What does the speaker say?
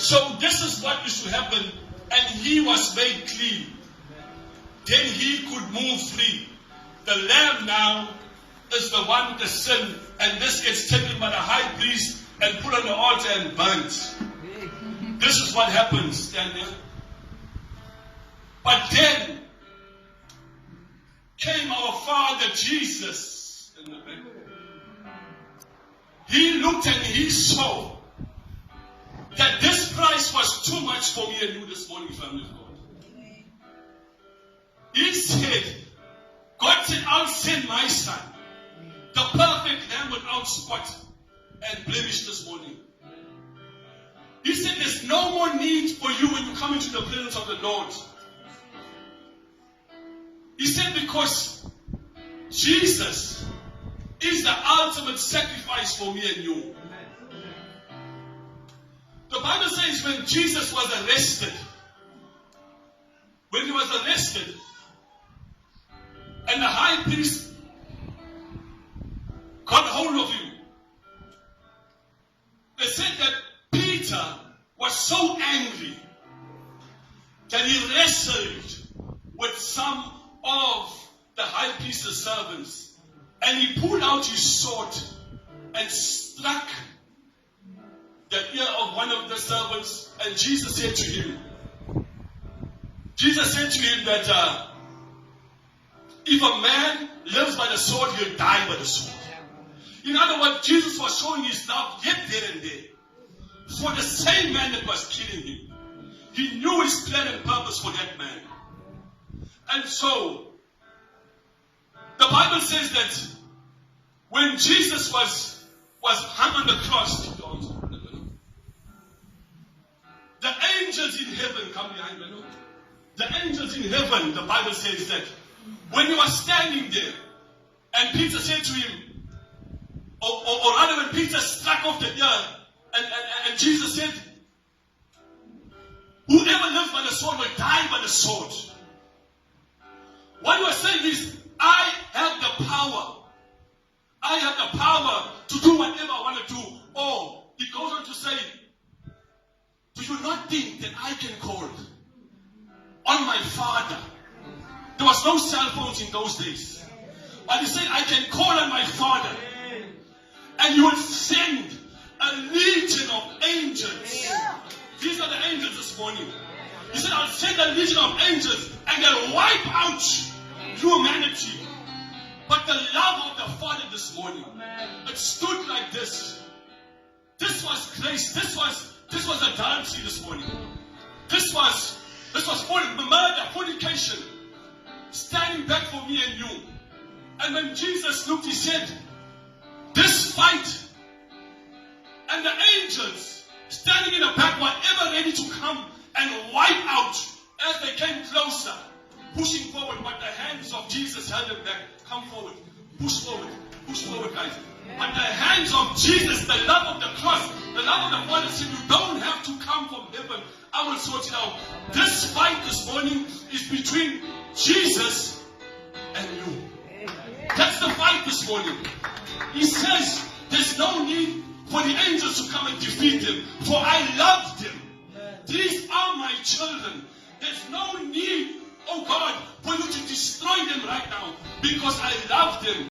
So this is what used to happen, and he was made clean. Then he could move free. The lamb now is the one with the sin, and this gets taken by the high priest and put on the altar and burnt. This is what happens, stand there. But then came our Father Jesus in the back. He looked and he saw that this price was too much for me and you this morning, family of God. He said, God said, I'll send my son, the perfect lamb without spot and blemish this morning. He said, there's no more need for you when you come into the presence of the Lord. He said, because Jesus is the ultimate sacrifice for me and you. The Bible says when Jesus was arrested, and the high priest got hold of him, they said that Peter was so angry that he wrestled with some of the high priest's servants, and he pulled out his sword and struck the ear of one of the servants. And Jesus said to him that if a man lives by the sword, he'll die by the sword. In other words, Jesus was showing his love yet there and there for the same man that was killing him. He knew his plan and purpose for that man. And so, the Bible says that when Jesus was hung on the cross, the angels in heaven come behind me. The angels in heaven, the Bible says that when he was standing there, and Peter said to him, or rather when Peter struck off the ear, and Jesus said, whoever lives by the sword will die by the sword. What he was saying is, I have the power. I have the power to do whatever I want to do. Or he goes on to say, do you not think that I can call on my Father? There was no cell phones in those days. But he said, I can call on my Father, and you will send a legion of angels. These are the angels this morning. He said, I'll send a legion of angels, and they'll wipe out humanity. But the love of the Father this morning, it stood like this. This was grace. This was adultery this morning. This was murder, fornication, standing back for me and you. And when Jesus looked, he said, this fight, and the angels standing in the back were ever ready to come and wipe out as they came closer, pushing forward, but the hands of Jesus held them back. Come forward, push forward, guys. But the hands of Jesus, the love of the cross, the love of the Father said, you don't have to come from heaven. I will sort it out. This fight this morning is between Jesus and you. That's the fight this morning. He says, there's no need for the angels to come and defeat them, for I love them. These are my children. There's no need, oh God, for you to destroy them right now, because I love them.